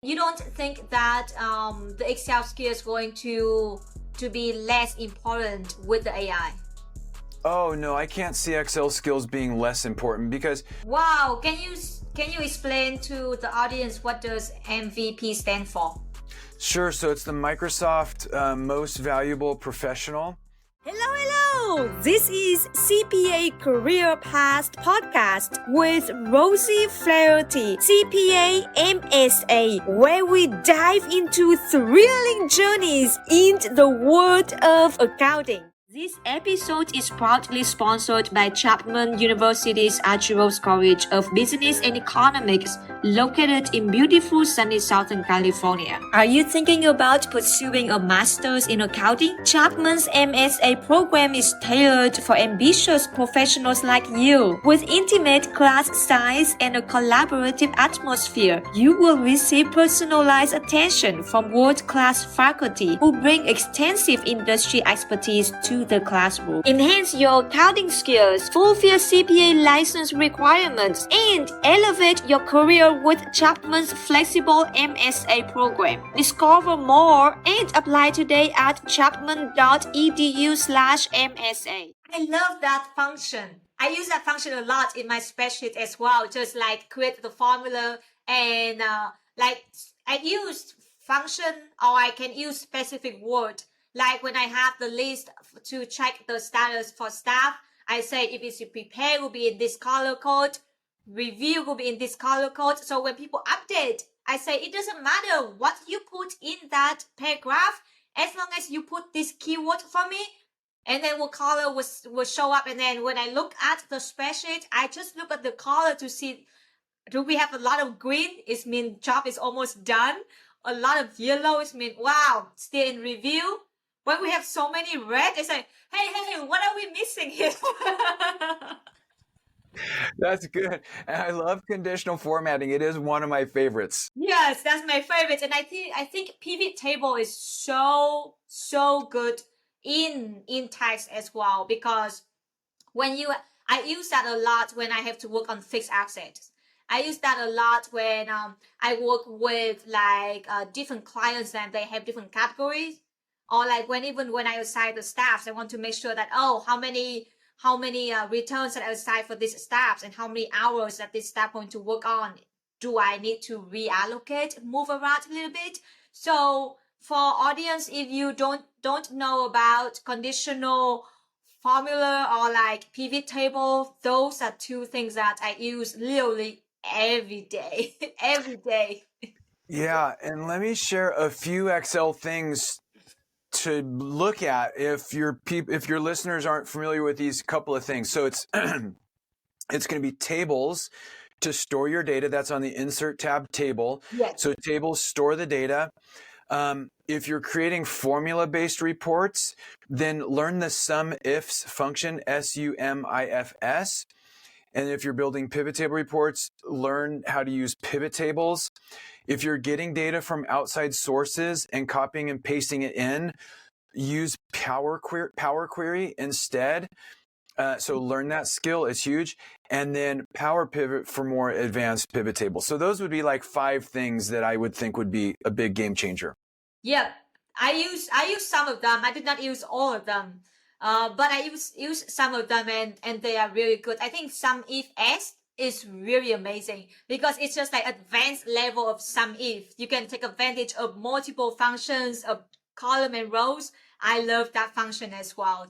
You don't think that the Excel skill is going to be less important with the AI? Oh no, I can't see Excel skills being less important because Wow, can you explain to the audience what does MVP stand for? sure, so it's the Microsoft Most Valuable Professional. Hello! This is CPA Career Path Podcast with Rosey Flaherty, CPA MSA, where we dive into thrilling journeys in the world of accounting. This episode is proudly sponsored by Chapman University's Argyros College of Business and Economics, located in beautiful sunny Southern California. Are you thinking about pursuing a master's in accounting? Chapman's MSA program is tailored for ambitious professionals like you. With intimate class size and a collaborative atmosphere, you will receive personalized attention from world-class faculty who bring extensive industry expertise to the classroom. Enhance your accounting skills, fulfill CPA license requirements, and elevate your career with Chapman's flexible MSA program. Discover more and apply today at chapman.edu/MSA. I love that function. I use that function a lot in my spreadsheet as well, just like create the formula and like I use function or I can use specific word. Like when I have the list to check the status for staff, I say if it's prepared will be in this color code, review will be in this color code. So when people update, I say it doesn't matter what you put in that paragraph, as long as you put this keyword for me, and then what color will show up. And then when I look at the spreadsheet, I just look at the color to see, do we have a lot of green? It means job is almost done. A lot of yellow, it means, wow, still in review. When we have so many red, it's like, hey, what are we missing here? That's good. And I love conditional formatting. It is one of my favorites. Yes, that's my favorite. And I think pivot table is so good in text as well, because I use that a lot when I have to work on fixed assets. I use that a lot when I work with like different clients and they have different categories, or like when I assign the staffs, I want to make sure that how many returns that I assign for these staffs and how many hours that this staff going to work on. Do I need to reallocate, move around a little bit? So for audience, if you don't know about conditional formula or like pivot table, those are two things that I use literally every day. Every day. Yeah, and let me share a few Excel things to look at if your listeners aren't familiar with these couple of things. So it's it's going to be tables to store your data. That's on the Insert tab, Table. Yes. So tables store the data. If you're creating formula-based reports, then learn the SUMIFS function, SUMIFS. And if you're building pivot table reports, learn how to use pivot tables. If you're getting data from outside sources and copying and pasting it in, use Power Query instead. So learn that skill. It's huge. And then Power Pivot for more advanced pivot tables. So those would be like 5 things that I would think would be a big game changer. Yeah, I use some of them. I did not use all of them, but I use some of them, and they are really good. I think SUMIFS is really amazing because it's just like advanced level of SUMIF. You can take advantage of multiple functions of column and rows. I love that function as well.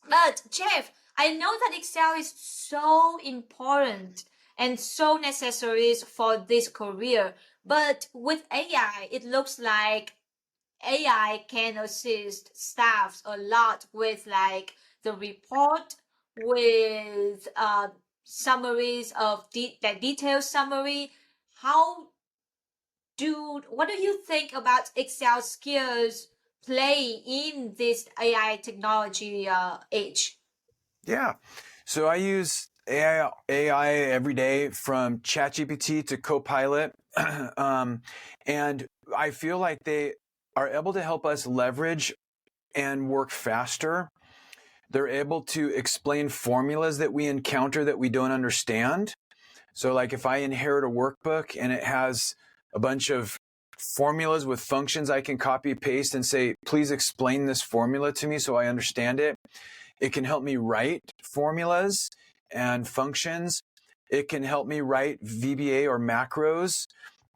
But Jeff, I know that Excel is so important and so necessary for this career. But with AI, it looks like AI can assist staffs a lot with like the report, with summaries of like detailed summary. What do you think about Excel skills play in this AI technology age? Yeah. So I use AI every day, from ChatGPT to Copilot. And I feel like they are able to help us leverage and work faster. They're able to explain formulas that we encounter that we don't understand. So like if I inherit a workbook and it has a bunch of formulas with functions I can copy paste and say, please explain this formula to me so I understand it. It can help me write formulas and functions. It can help me write VBA or macros.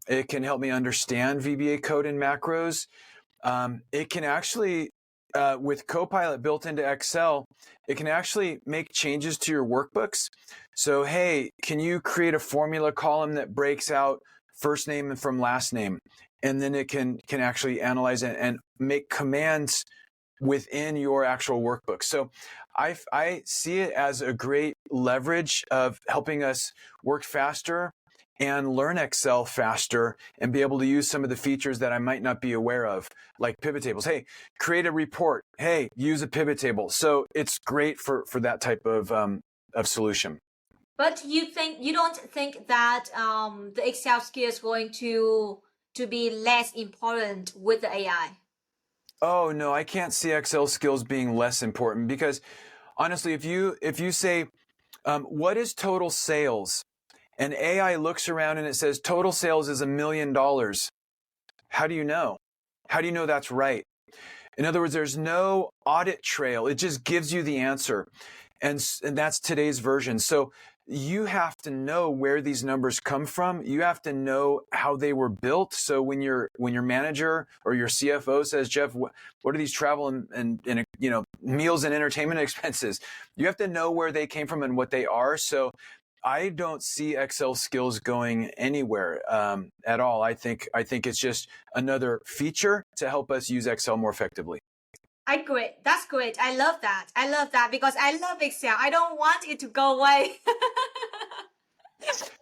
It can help me understand VBA code and macros. It can actually, with Copilot built into Excel, it can actually make changes to your workbooks. So, hey, can you create a formula column that breaks out first name from last name? And then it can actually analyze it and make commands within your actual workbook. So I see it as a great leverage of helping us work faster and learn Excel faster and be able to use some of the features that I might not be aware of, like pivot tables. Hey, create a report. Hey, use a pivot table. So it's great for that type of solution. But you don't think that the Excel skill is going to be less important with the AI? Oh no, I can't see Excel skills being less important because honestly, if you say, what is total sales? And AI looks around and it says total sales is $1 million. How do you know? How do you know that's right? In other words, there's no audit trail. It just gives you the answer. And that's today's version. So you have to know where these numbers come from. You have to know how they were built. So when your manager or your CFO says, Jeff, what are these travel and meals and entertainment expenses? You have to know where they came from and what they are. So I don't see Excel skills going anywhere at all. I think it's just another feature to help us use Excel more effectively. Great. That's great. I love that because I love Excel. I don't want it to go away.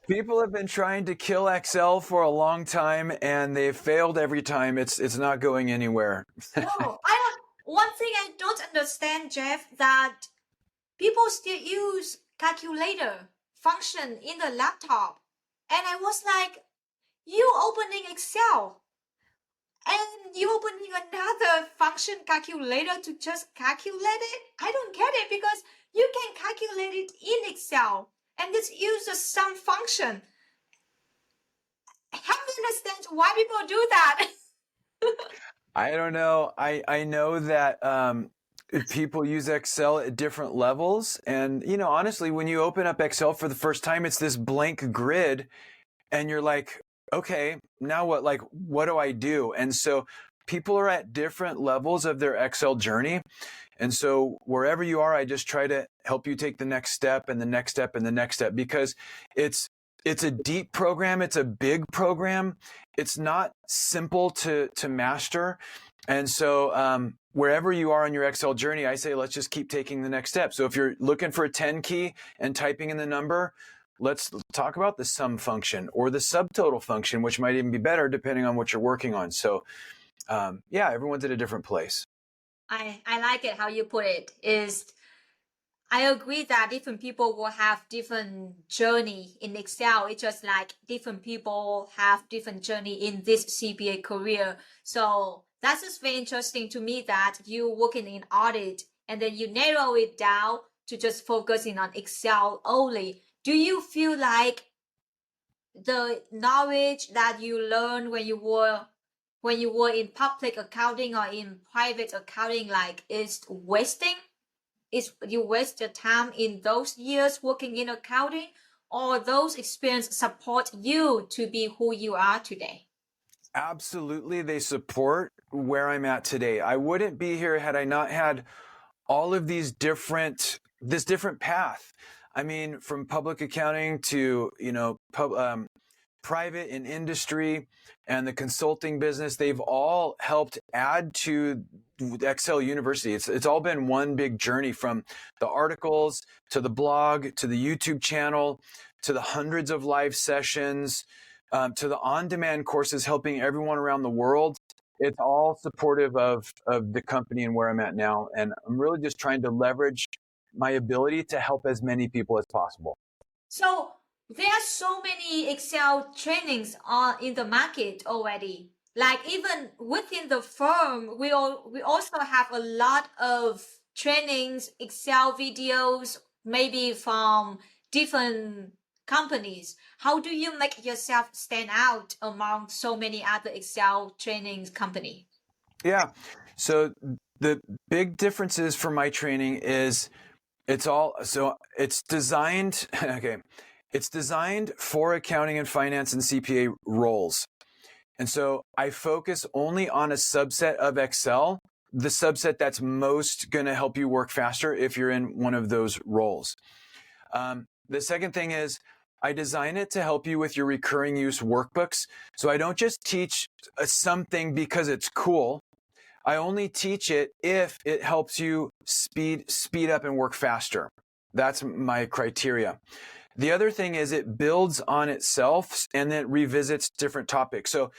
People have been trying to kill Excel for a long time and they've failed every time. It's not going anywhere. No, one thing I don't understand, Jeff, that people still use calculator function in the laptop. And I was like, you opening Excel and you opening another function calculator to just calculate it? I don't get it because you can calculate it in Excel and just use the sum function. Help me understand why people do that. I don't know. I know that people use Excel at different levels. And, honestly, when you open up Excel for the first time, it's this blank grid and you're like, okay, now what? Like, what do I do? And so people are at different levels of their Excel journey. And so wherever you are, I just try to help you take the next step and the next step and the next step because it's a deep program. It's a big program. It's not simple to master. And so wherever you are on your Excel journey, I say, let's just keep taking the next step. So if you're looking for a 10 key and typing in the number, let's talk about the sum function or the subtotal function, which might even be better depending on what you're working on. So everyone's at a different place. I like it how you put it. I agree that different people will have different journey in Excel. It's just like different people have different journey in this CPA career. So that's just very interesting to me that you working in audit and then you narrow it down to just focusing on Excel only. Do you feel like the knowledge that you learned when you were in public accounting or in private accounting is wasting? You waste your time in those years working in accounting, or those experiences support you to be who you are today? Absolutely, they support where I'm at today. I wouldn't be here had I not had all of this different path. I mean, from public accounting to private and industry and the consulting business, they've all helped add to Excel University. It's all been one big journey, from the articles to the blog to the YouTube channel to the hundreds of live sessions to the on-demand courses helping everyone around the world. It's all supportive of the company and where I'm at now. And I'm really just trying to leverage my ability to help as many people as possible. So there are so many Excel trainings in the market already. Like even within the firm, we also have a lot of trainings, Excel videos, maybe from different companies. How do you make yourself stand out among so many other Excel training company? Yeah. So the big differences for my training is it's designed, okay. It's designed for accounting and finance and CPA roles. And so I focus only on a subset of Excel, the subset that's most going to help you work faster if you're in one of those roles. The second thing is I design it to help you with your recurring use workbooks. So I don't just teach something because it's cool. I only teach it if it helps you speed up and work faster. That's my criteria. The other thing is it builds on itself and then revisits different topics. So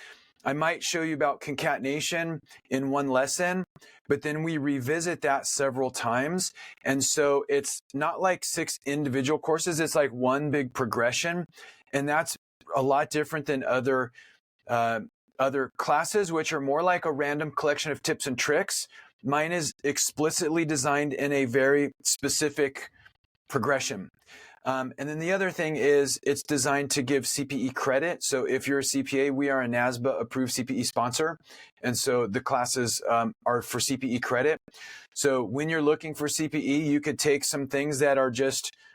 I might show you about concatenation in one lesson, but then we revisit that several times. And so it's not like 6 individual courses. It's like one big progression. And that's a lot different than other classes, which are more like a random collection of tips and tricks. Mine is explicitly designed in a very specific progression. And then the other thing is it's designed to give CPE credit. So if you're a CPA, we are a NASBA approved CPE sponsor. And so the classes are for CPE credit. So when you're looking for CPE, you could take some things that are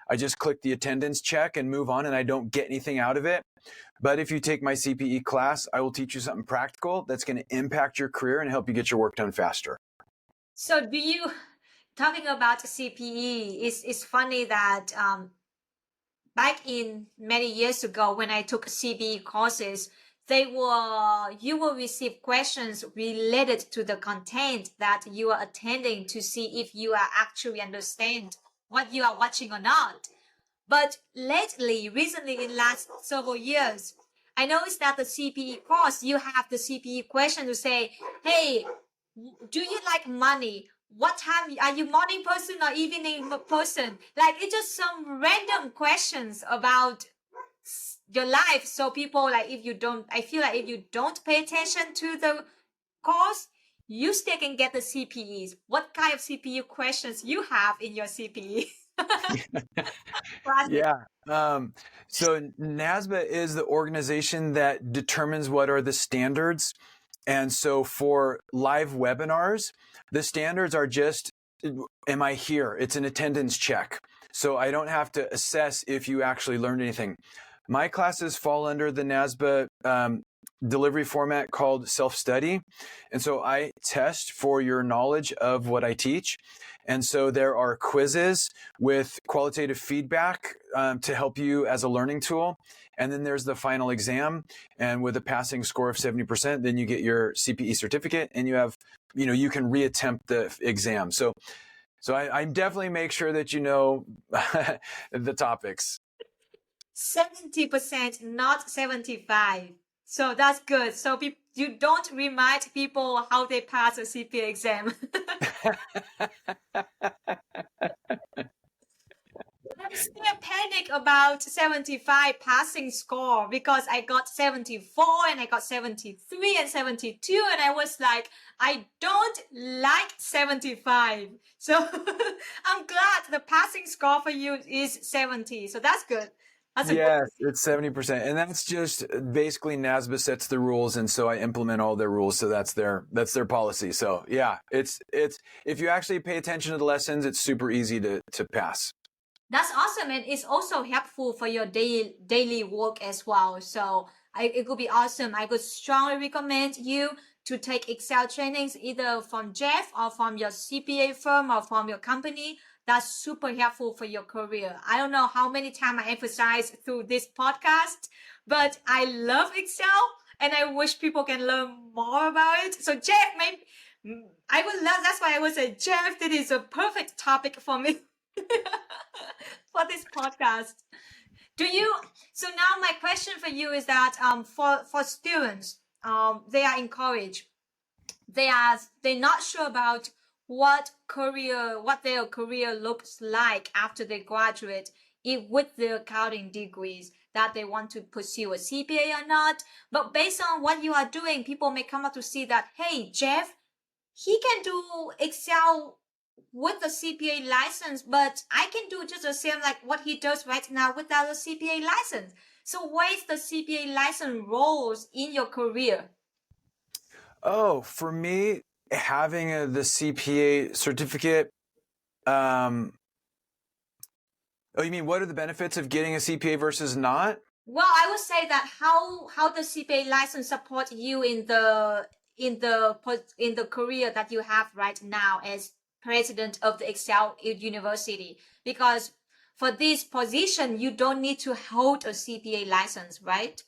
I just click the attendance check and move on and I don't get anything out of it. But if you take my CPE class, I will teach you something practical that's going to impact your career and help you get your work done faster. So talking about CPE, it's funny that back in many years ago when I took CPE courses, you will receive questions related to the content that you are attending to see if you are actually understand what you are watching or not. But recently in last several years, I noticed that the CPE course, you have the CPE question to say, hey, do you like money? What time are you, morning person or evening person? Like it's just some random questions about your life. So people I feel like if you don't pay attention to the course, you still can get the CPEs. What kind of CPE questions you have in your CPE? Yeah. So NASBA is the organization that determines what are the standards. And so for live webinars, the standards are just, am I here? It's an attendance check. So I don't have to assess if you actually learned anything. My classes fall under the NASBA delivery format called self-study. And so I test for your knowledge of what I teach. And so there are quizzes with qualitative feedback to help you as a learning tool. And then there's the final exam. And with a passing score of 70%, then you get your CPE certificate and you can reattempt the exam. So I definitely make sure that you know the topics. 70%, not 75. So that's good. So you don't remind people how they pass a CPA exam. I'm still panic about 75 passing score because I got 74 and I got 73 and 72 and I was like, I don't like 75. So I'm glad the passing score for you is 70. So that's good. Yes, it's 70%. And that's just basically NASBA sets the rules. And so I implement all their rules. So that's their policy. So yeah, it's if you actually pay attention to the lessons, it's super easy to pass. That's awesome. And it's also helpful for your daily work as well. So it could be awesome. I could strongly recommend you to take Excel trainings either from Jeff or from your CPA firm or from your company. That's super helpful for your career. I don't know how many times I emphasize through this podcast, but I love Excel and I wish people can learn more about it. So Jeff, I would love, that's why I would say, Jeff, that is a perfect topic for me for this podcast. So now my question for you is that for students, they are encouraged. They're not sure about what their career looks like after they graduate with their accounting degrees, that they want to pursue a CPA or not. But based on what you are doing, people may come up to see that, hey, Jeff, he can do Excel with the CPA license, but I can do just the same like what he does right now without a CPA license. So what is the CPA license roles in your career? Oh, for me, having the CPA certificate, oh, you mean what are the benefits of getting a CPA versus not? Well, I would say that how the CPA license support you in the career that you have right now as president of the Excel University, because for this position you don't need to hold a CPA license, right?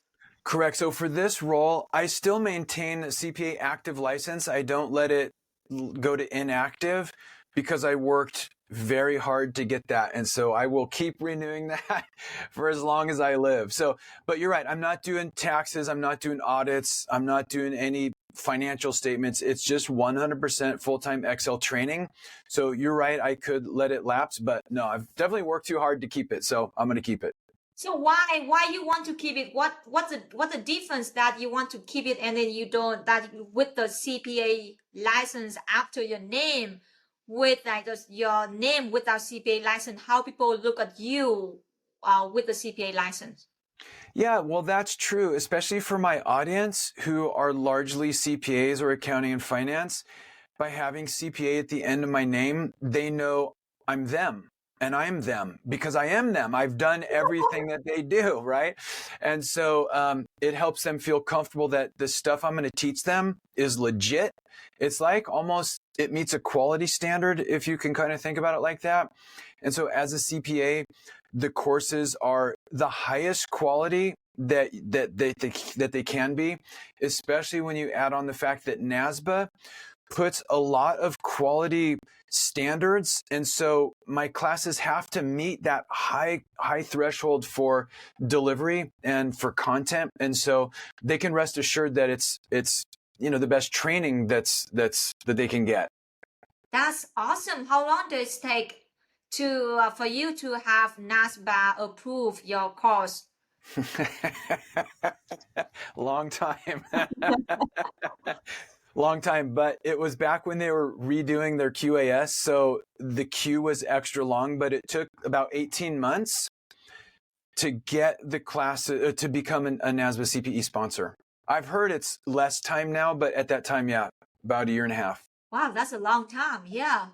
Correct. So for this role, I still maintain a CPA active license. I don't let it go to inactive because I worked very hard to get that. And so I will keep renewing that for as long as I live. So, but you're right. I'm not doing taxes. I'm not doing audits. I'm not doing any financial statements. It's just 100% full-time Excel training. So you're right. I could let it lapse, but no, I've definitely worked too hard to keep it. So I'm going to keep it. So why you want to keep it? What's the difference that you want to keep it and then you don't, that with the CPA license after your name, with like your name without CPA license, how people look at you with the CPA license? Yeah, well, that's true, especially for my audience who are largely CPAs or accounting and finance. By having CPA at the end of my name, they know I'm them and I'm them because I am them. I've done everything that they do, right? And so it helps them feel comfortable that the stuff I'm going to teach them is legit. It's like almost it meets a quality standard if you can kind of think about it like that. And so as a CPA, the courses are the highest quality that they can be, especially when you add on the fact that NASBA puts a lot of quality standards. And so my classes have to meet that high threshold for delivery and for content. And so they can rest assured that it's the best training that they can get. That's awesome. How long does it take to for you to have NASBA approve your course? Long time. Long time, but it was back when they were redoing their QAS. So the queue was extra long, but it took about 18 months to get the class to become a NASBA CPE sponsor. I've heard it's less time now, but at that time, yeah, about a year and a half. Wow, that's a long time. Yeah.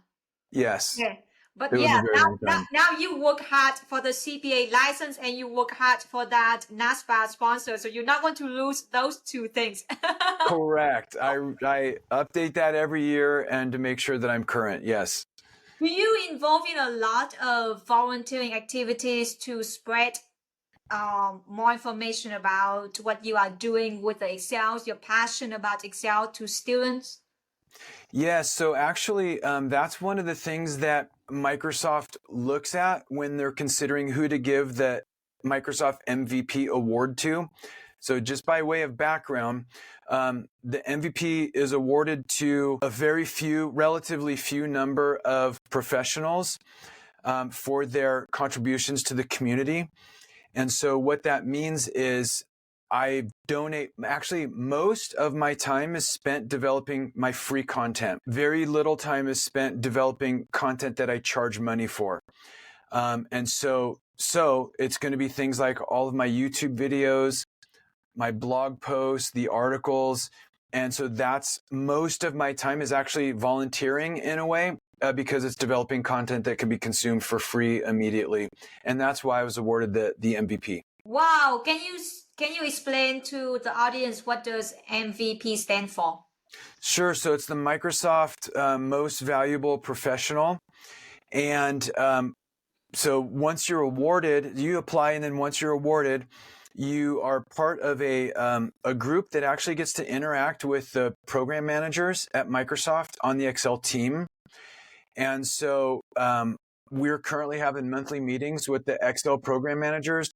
Yes. Yeah. But It was yeah, a very long time. now you work hard for the CPA license and you work hard for that NASBA sponsor. So you're not going to lose those two things. Correct. I update that every year and to make sure that I'm current. Yes. Do you involve in a lot of volunteering activities to spread more information about what you are doing with the Excel, your passion about Excel to students? Yes. So actually, that's one of the things that Microsoft looks at when they're considering who to give the Microsoft MVP award to. So just by way of background, the MVP is awarded to a relatively few number of professionals for their contributions to the community. And so what that means is I donate, actually, most of my time is spent developing my free content. Very little time is spent developing content that I charge money for. And so it's going to be things like all of my YouTube videos, my blog posts, the articles. And so that's most of my time is actually volunteering in a way because it's developing content that can be consumed for free immediately. And that's why I was awarded the MVP. Wow. Can you explain to the audience what does MVP stand for? Sure. So it's the Microsoft Most Valuable Professional. And so once you're awarded, you apply, and then once you're awarded, you are part of a group that actually gets to interact with the program managers at Microsoft on the Excel team. And so we're currently having monthly meetings with the Excel program managers,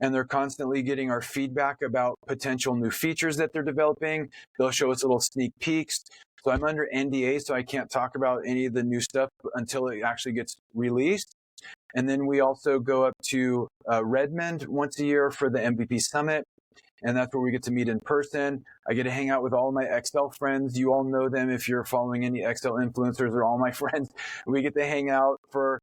and they're constantly getting our feedback about potential new features that they're developing. They'll show us little sneak peeks. So I'm under NDA, so I can't talk about any of the new stuff until it actually gets released. And then we also go up to Redmond once a year for the MVP Summit. and that's where we get to meet in person. I get to hang out with all my Excel friends. You all know them if you're following any Excel influencers. They're all my friends. We get to hang out for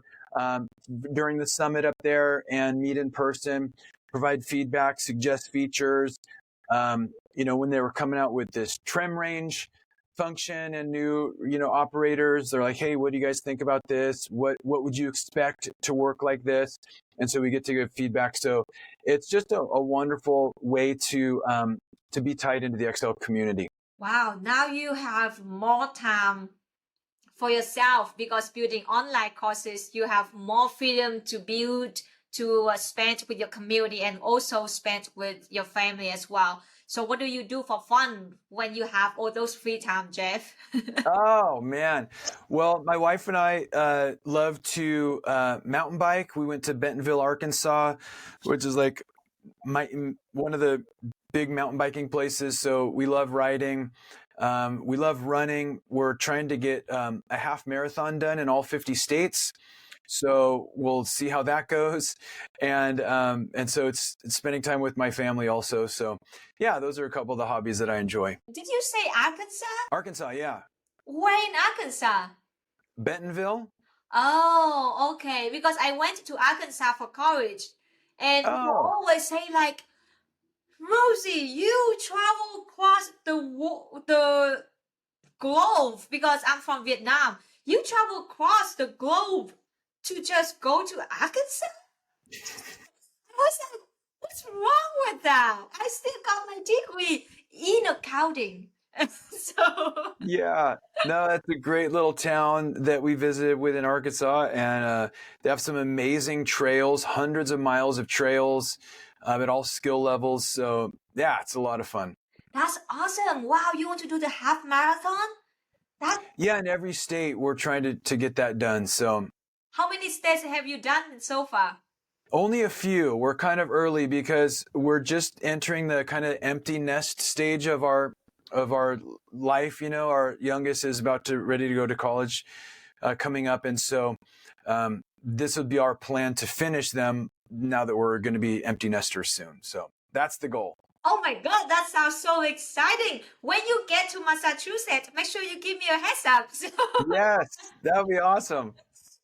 during the summit up there and meet in person, provide feedback, suggest features. When they were coming out with this trim range function and new, operators, they're like, hey, what do you guys think about this? What would you expect to work like this? And so we get to give feedback. So it's just a wonderful way to be tied into the Excel community. Wow, now you have more time for yourself, because building online courses, you have more freedom to build, to spend with your community, and also spend with your family as well. So what do you do for fun when you have all those free time, Jeff? Oh, man. Well, my wife and I love to mountain bike. We went to Bentonville, Arkansas, which is like one of the big mountain biking places. So we love riding. We love running. We're trying to get a half marathon done in all 50 states. So we'll see how that goes. And so it's spending time with my family also. So yeah, those are a couple of the hobbies that I enjoy. Did you say Arkansas? Arkansas, yeah. Where in Arkansas? Bentonville. Oh, okay. Because I went to Arkansas for college, and you always say like, Rosey, you travel across the globe, because I'm from Vietnam. You travel across the globe to just go to Arkansas? I was like, what's wrong with that? I still got my degree in accounting. So Yeah, no, that's a great little town that we visited within Arkansas, and they have some amazing trails, hundreds of miles of trails at all skill levels. So yeah, it's a lot of fun. that's awesome. Wow, you want to do the half marathon? Yeah, in every state, we're trying to get that done. So How many states have you done so far? only a few. We're kind of early because we're just entering the kind of empty nest stage of our life. Our youngest is ready to go to college coming up, and so this would be our plan to finish them now that we're going to be empty nesters soon. So that's the goal. Oh my God, that sounds so exciting. When you get to Massachusetts, make sure you give me a heads up. Yes, that would be awesome.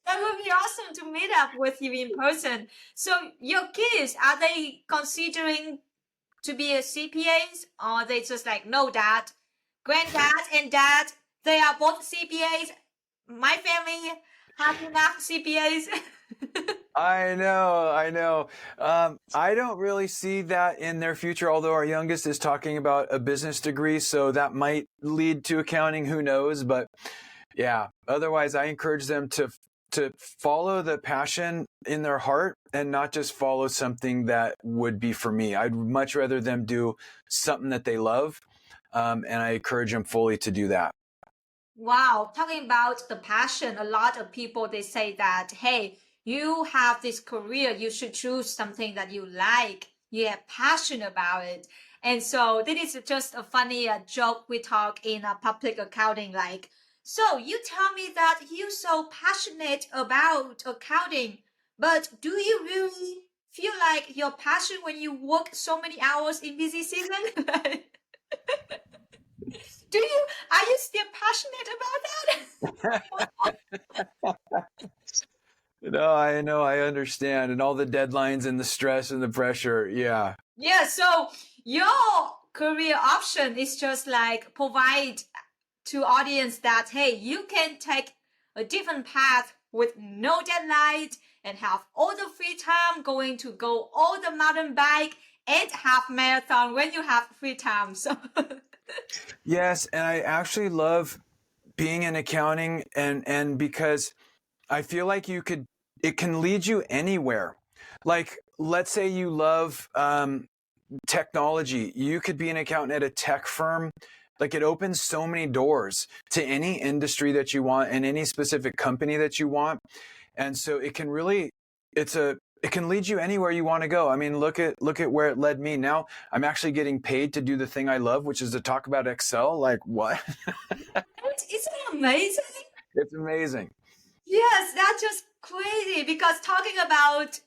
That would be awesome to meet up with you in person. So your kids, are they considering to be a CPAs, or are they just like, no, dad, granddad and dad, they are both CPAs. My family have enough CPAs. I know. I don't really see that in their future, although our youngest is talking about a business degree, so that might lead to accounting, who knows? But yeah, otherwise I encourage them to follow the passion in their heart and not just follow something that would be for me. I'd much rather them do something that they love, and I encourage them fully to do that. Wow, talking about the passion, a lot of people, they say that, hey, you have this career, you should choose something that you like, you have passion about it. And so this is just a funny joke we talk in public accounting, like, so you tell me that you're so passionate about accounting, but do you really feel like your passion when you work so many hours in busy season? Are you still passionate about that? No, I know, I understand. And all the deadlines and the stress and the pressure. Yeah. Yeah, so your career option is just like provide to audience that, hey, you can take a different path with no deadline and have all the free time going to go all the mountain bike and half marathon when you have free time. So Yes, and I actually love being in accounting, and because I feel like it can lead you anywhere. Like, let's say you love technology. You could be an accountant at a tech firm. Like, it opens so many doors to any industry that you want and any specific company that you want. And so it can really, it can lead you anywhere you want to go. I mean, look at where it led me. Now I'm actually getting paid to do the thing I love, which is to talk about Excel. Like, what? isn't it amazing? It's amazing. Yes, that's just crazy, because talking about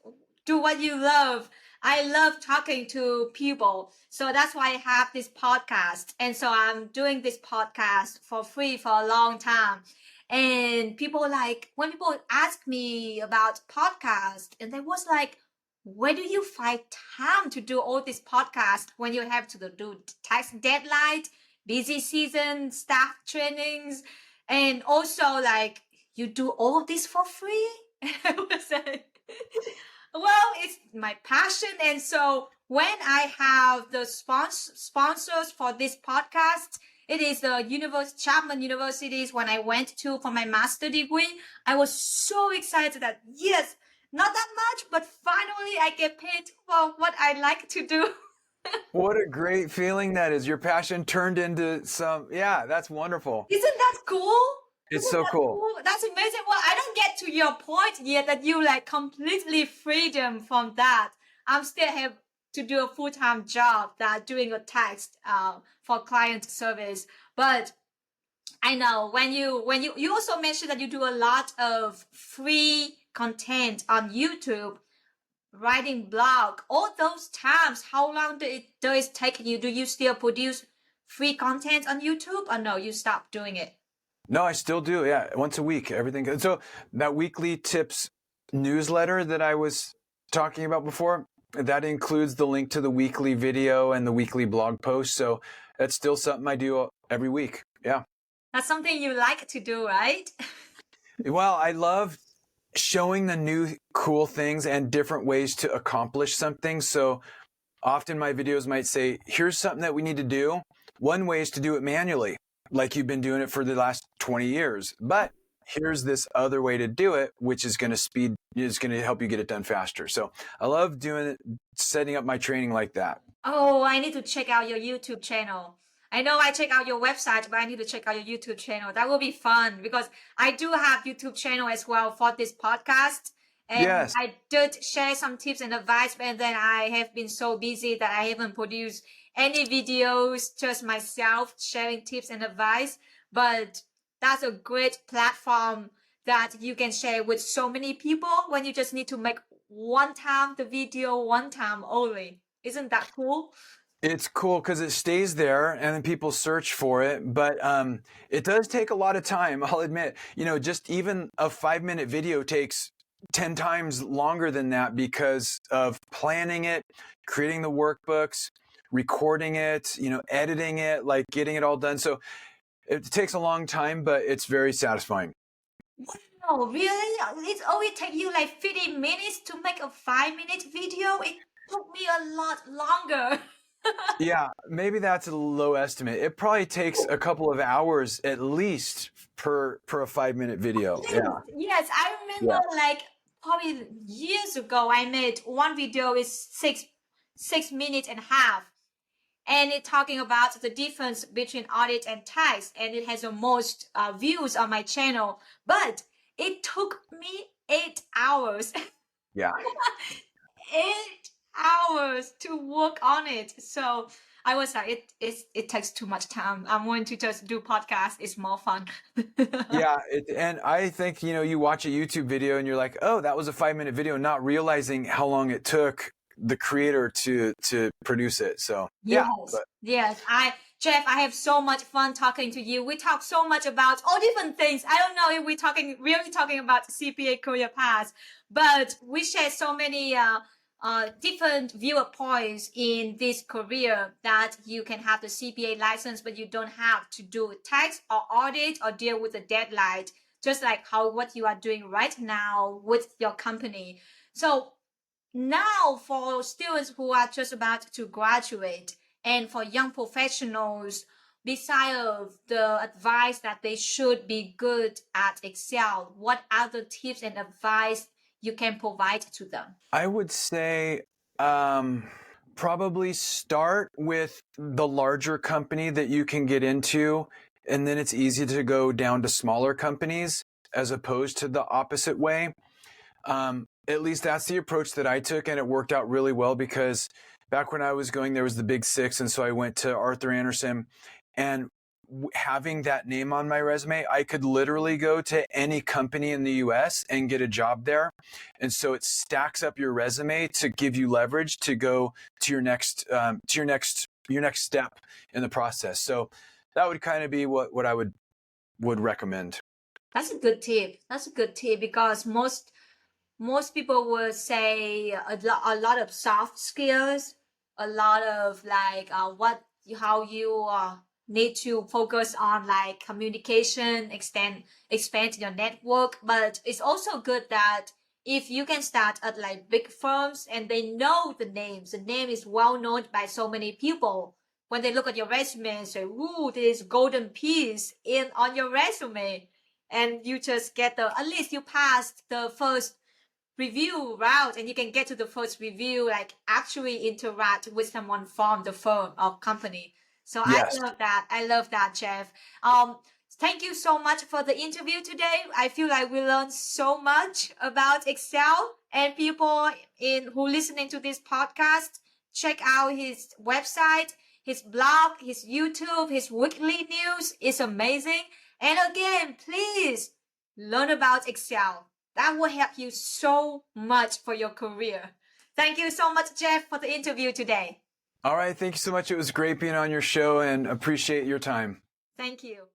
do what you love, I love talking to people. So that's why I have this podcast. And so I'm doing this podcast for free for a long time. And people like, when people ask me about podcast, and they was like, where do you find time to do all this podcast when you have to do tax deadline, busy season, staff trainings, and also like you do all of this for free? I was like, well, it's my passion. And so when I have the sponsors for this podcast, it is the Chapman Universities when I went to for my master degree. I was so excited that yes, not that much, but finally I get paid for what I like to do. What a great feeling that is. Your passion turned into that's wonderful. Isn't that cool? It's Isn't so that cool. That's amazing. Well, I don't get to your point yet that you like completely freedom from that. I'm still have to do a full-time job that doing a text for client service. But I know when you also mentioned that you do a lot of free content on YouTube, writing blog, all those times, how long does it take you? Do you still produce free content on YouTube or no, you stopped doing it? No, I still do. Yeah. Once a week, everything. So that weekly tips newsletter that I was talking about before, that includes the link to the weekly video and the weekly blog post. So that's still something I do every week. Yeah. That's something you like to do, right? Well, I love showing the new cool things and different ways to accomplish something. So often my videos might say, here's something that we need to do. One way is to do it manually, like you've been doing it for the last 20 years. But here's this other way to do it, which is going to help you get it done faster. So I love doing it, setting up my training like that. Oh, I need to check out your YouTube channel. I know I check out your website, but I need to check out your YouTube channel. That will be fun because I do have YouTube channel as well for this podcast. And Yes. I did share some tips and advice, and then I have been so busy that I haven't produced any videos, just myself sharing tips and advice. But that's a great platform that you can share with so many people when you just need to make one time the video, one time only. Isn't that cool? It's cool because it stays there and then people search for it. But it does take a lot of time, I'll admit. Just even a 5-minute video takes 10 times longer than that because of planning it, creating the workbooks, recording it, editing it, like getting it all done. So it takes a long time, but it's very satisfying. Wow, really? It only take you like 50 minutes to make a 5-minute video? It took me a lot longer. Yeah, maybe that's a low estimate. It probably takes a couple of hours at least per a 5-minute video. Yeah. Yes, I remember like probably years ago I made one video is 6 minutes and a half. And it talking about the difference between audit and tax, and it has the most views on my channel. But it took me 8 hours. Yeah. 8 hours to work on it. So I was like, it takes too much time. I'm going to just do podcast. It's more fun. Yeah, and I think, you watch a YouTube video and you're like, oh, that was a 5-minute video, not realizing how long it took the creator to produce it. So Yes. yeah. Yes. Jeff, I have so much fun talking to you. We talk so much about all different things. I don't know if we're really talking about CPA career path, but we share so many different viewer points in this career that you can have the CPA license, but you don't have to do tax or audit or deal with the deadline, just like what you are doing right now with your company. So now for students who are just about to graduate and for young professionals, besides the advice that they should be good at Excel, what other tips and advice you can provide to them? I would say probably start with the larger company that you can get into, and then it's easy to go down to smaller companies as opposed to the opposite way. At least that's the approach that I took, and it worked out really well because back when I was going, there was the big 6, and so I went to Arthur Andersen. And having that name on my resume, I could literally go to any company in the US and get a job there. And so it stacks up your resume to give you leverage to go to your next step in the process. So that would kind of be what I would recommend. That's a good tip. That's a good tip because most people would say a lot of soft skills, a lot of like how you need to focus on like communication, expand your network. But it's also good that if you can start at like big firms and they know the name is well known by so many people. When they look at your resume and say, "Ooh, this golden piece on your resume," and you just get at least you passed the first review route and you can get to the first review, like actually interact with someone from the firm or company. So Yes. I love that, Jeff. Thank you so much for the interview today. I feel like we learned so much about Excel, and people who listening to this podcast, check out his website, his blog, his YouTube, his weekly news is amazing. And again, please learn about Excel. That will help you so much for your career. Thank you so much, Jeff, for the interview today. All right. Thank you so much. It was great being on your show and appreciate your time. Thank you.